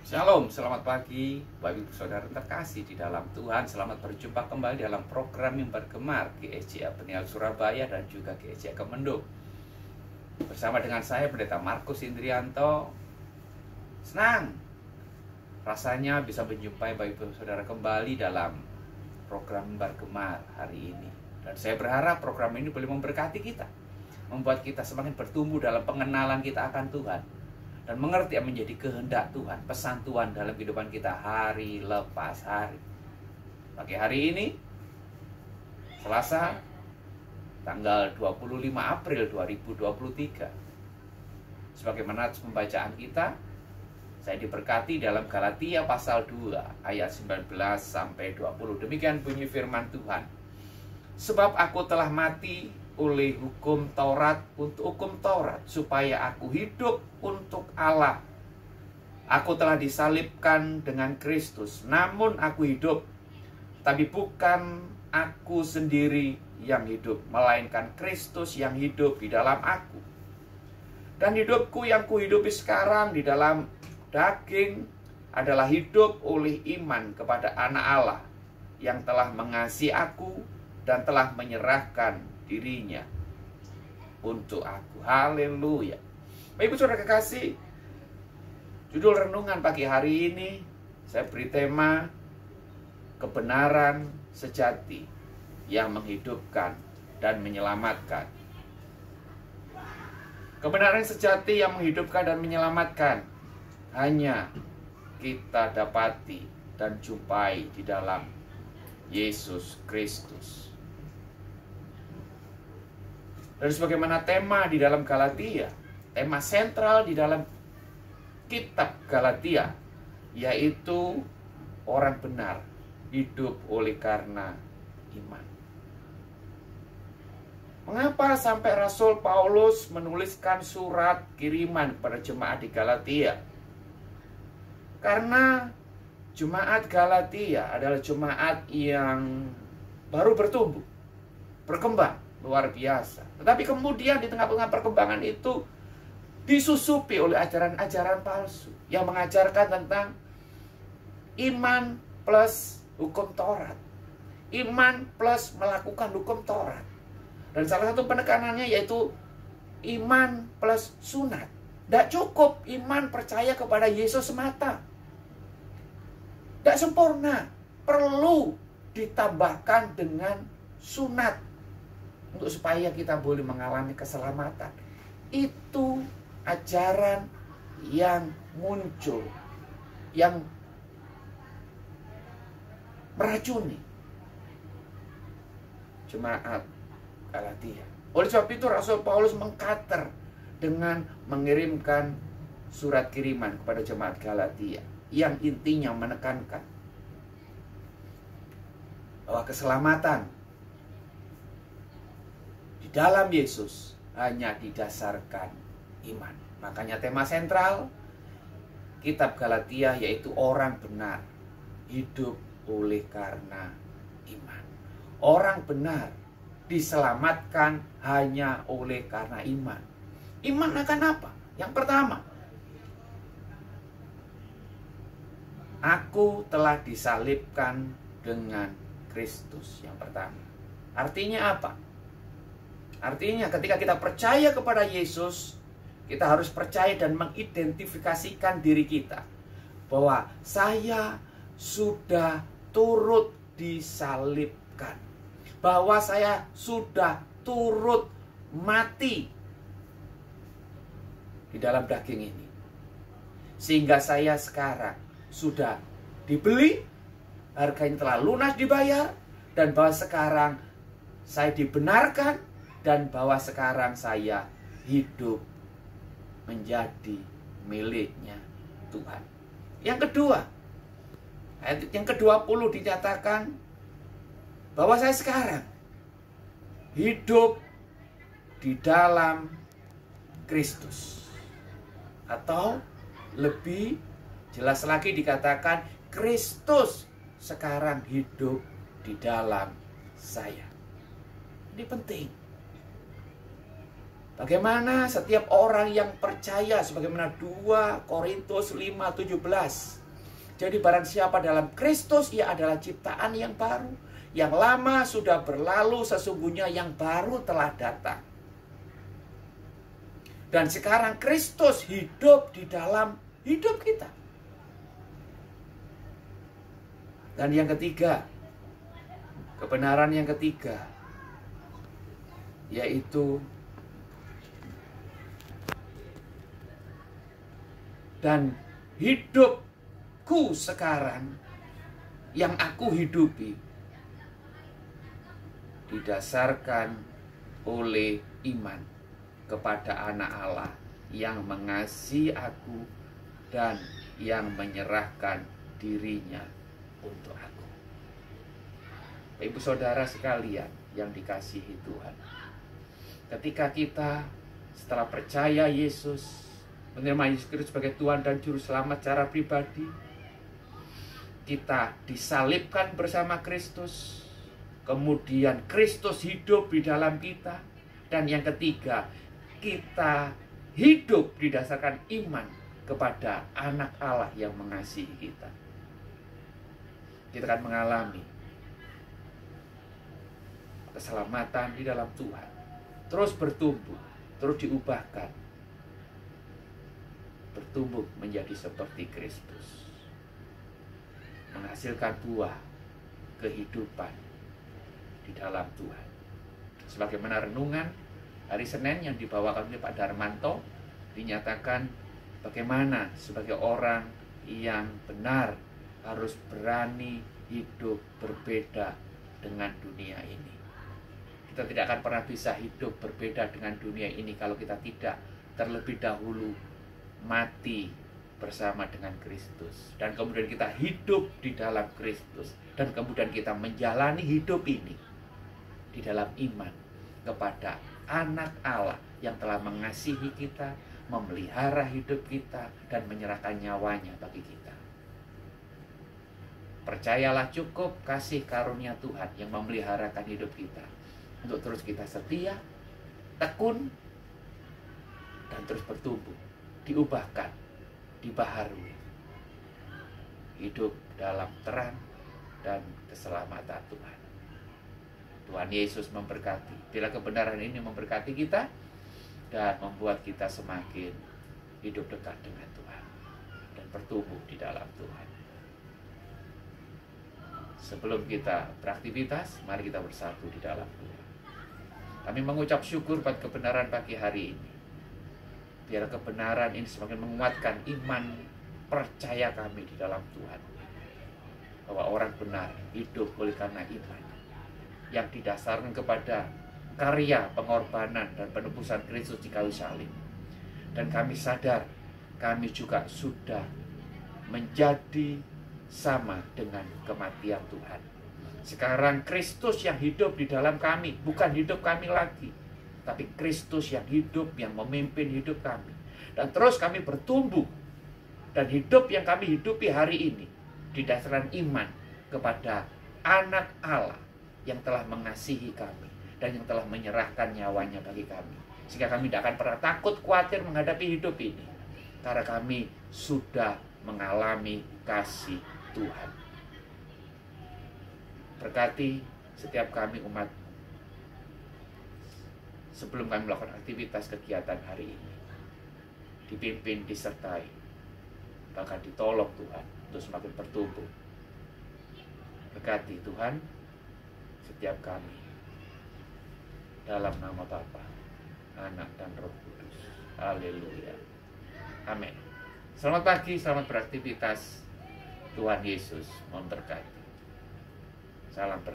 Shalom, selamat pagi Bapak Ibu Saudara terkasih di dalam Tuhan. Selamat berjumpa kembali dalam program yang bergemar GSJA Peniel Surabaya dan juga GSJA Kemendung. Bersama dengan saya Pendeta Markus Indrianto. Senang rasanya bisa menjumpai Bapak Ibu Saudara kembali dalam program bergemar hari ini. Dan saya berharap program ini boleh memberkati kita, membuat kita semakin bertumbuh dalam pengenalan kita akan Tuhan, dan mengerti yang menjadi kehendak Tuhan, pesan Tuhan dalam kehidupan kita hari lepas hari. Pagi hari ini, Selasa, tanggal 25 April 2023. Sebagaimana pembacaan kita, saya diberkati dalam Galatia pasal 2, ayat 19-20. Demikian bunyi firman Tuhan. Sebab aku telah mati oleh hukum Taurat untuk hukum Taurat, supaya aku hidup untuk Allah. Aku telah disalibkan dengan Kristus, namun aku hidup, tapi bukan aku sendiri yang hidup, melainkan Kristus yang hidup di dalam aku. Dan hidupku yang kuhidupi sekarang di dalam daging adalah hidup oleh iman kepada Anak Allah yang telah mengasihi aku dan telah menyerahkan dirinya untuk aku. Haleluya. Bapak Ibu Saudara kekasih, judul renungan pagi hari ini saya beri tema kebenaran sejati yang menghidupkan dan menyelamatkan. Kebenaran sejati yang menghidupkan dan menyelamatkan hanya kita dapati dan jumpai di dalam Yesus Kristus. Dan sebagaimana tema di dalam Galatia, tema sentral di dalam kitab Galatia, yaitu orang benar hidup oleh karena iman. Mengapa sampai Rasul Paulus menuliskan surat kiriman kepada jemaat di Galatia? Karena jemaat Galatia adalah jemaat yang baru bertumbuh, berkembang luar biasa. Tetapi kemudian di tengah-tengah perkembangan itu disusupi oleh ajaran-ajaran palsu yang mengajarkan tentang iman plus hukum Taurat, iman plus melakukan hukum Taurat. Dan salah satu penekanannya yaitu iman plus sunat. Tidak cukup iman percaya kepada Yesus semata, tidak sempurna, perlu ditambahkan dengan sunat untuk supaya kita boleh mengalami keselamatan. Itu ajaran yang muncul, yang meracuni jemaat Galatia. Oleh sebab itu Rasul Paulus mengkater dengan mengirimkan surat kiriman kepada jemaat Galatia yang intinya menekankan bahwa keselamatan di dalam Yesus hanya didasarkan iman. Makanya tema sentral kitab Galatia yaitu orang benar hidup oleh karena iman. Orang benar diselamatkan hanya oleh karena iman. Iman akan apa? Yang pertama, aku telah disalibkan dengan Kristus. Yang pertama, artinya apa? Artinya ketika kita percaya kepada Yesus, kita harus percaya dan mengidentifikasikan diri kita bahwa saya sudah turut disalibkan, bahwa saya sudah turut mati di dalam daging ini, sehingga saya sekarang sudah dibeli, harganya telah lunas dibayar, dan bahwa sekarang saya dibenarkan, dan bahwa sekarang saya hidup menjadi miliknya Tuhan. Yang kedua, ayat yang ke-20 dinyatakan bahwa saya sekarang hidup di dalam Kristus. Atau lebih jelas lagi dikatakan Kristus sekarang hidup di dalam saya. Ini penting. Bagaimana setiap orang yang percaya, sebagaimana 2 Korintus 5:17. Jadi barang siapa dalam Kristus, ia adalah ciptaan yang baru. Yang lama sudah berlalu, sesungguhnya yang baru telah datang. Dan sekarang Kristus hidup di dalam hidup kita. Dan yang ketiga, kebenaran yang ketiga, yaitu dan hidupku sekarang yang aku hidupi didasarkan oleh iman kepada Anak Allah yang mengasihi aku dan yang menyerahkan dirinya untuk aku. Ibu saudara sekalian yang dikasihi Tuhan, ketika kita setelah percaya Yesus, menerima Yesus Kristus sebagai Tuhan dan Juru Selamat secara pribadi, kita disalibkan bersama Kristus, kemudian Kristus hidup di dalam kita, dan yang ketiga, kita hidup didasarkan iman kepada Anak Allah yang mengasihi kita. Kita akan mengalami keselamatan di dalam Tuhan, terus bertumbuh, terus diubahkan, bertumbuh menjadi seperti Kristus, menghasilkan buah kehidupan di dalam Tuhan. Sebagaimana renungan hari Senin yang dibawakan oleh Pak Darmanto, dinyatakan bagaimana sebagai orang yang benar harus berani hidup berbeda dengan dunia ini. Kita tidak akan pernah bisa hidup berbeda dengan dunia ini kalau kita tidak terlebih dahulu mati bersama dengan Kristus, dan kemudian kita hidup di dalam Kristus, dan kemudian kita menjalani hidup ini di dalam iman kepada Anak Allah yang telah mengasihi kita, memelihara hidup kita, dan menyerahkan nyawanya bagi kita. Percayalah, cukup kasih karunia Tuhan yang memeliharakan hidup kita untuk terus kita setia, tekun, dan terus bertumbuh, diubahkan, dibaharui, hidup dalam terang dan keselamatan Tuhan. Tuhan Yesus memberkati. Bila kebenaran ini memberkati kita dan membuat kita semakin hidup dekat dengan Tuhan dan bertumbuh di dalam Tuhan. Sebelum kita beraktivitas, mari kita bersatu di dalam Tuhan. Kami mengucap syukur buat kebenaran pagi hari ini. Biar kebenaran ini semakin menguatkan iman percaya kami di dalam Tuhan, bahwa orang benar hidup oleh karena iman yang didasarkan kepada karya pengorbanan dan penebusan Kristus di kayu salib. Dan kami sadar kami juga sudah menjadi sama dengan kematian Tuhan. Sekarang Kristus yang hidup di dalam kami, bukan hidup kami lagi, tapi Kristus yang hidup, yang memimpin hidup kami. Dan terus kami bertumbuh, dan hidup yang kami hidupi hari ini didasarkan iman kepada Anak Allah yang telah mengasihi kami dan yang telah menyerahkan nyawanya bagi kami. Sehingga kami tidak akan pernah takut, khawatir menghadapi hidup ini, karena kami sudah mengalami kasih Tuhan. Berkati setiap kami umat sebelum kami melakukan aktivitas kegiatan hari ini, dipimpin, disertai, bahkan ditolong Tuhan untuk semakin bertumbuh. Berkati Tuhan setiap kami, dalam nama Bapa, Anak, dan Roh Kudus. Haleluya. Amin. Selamat pagi, selamat beraktivitas. Tuhan Yesus memberkati. Salam berkati.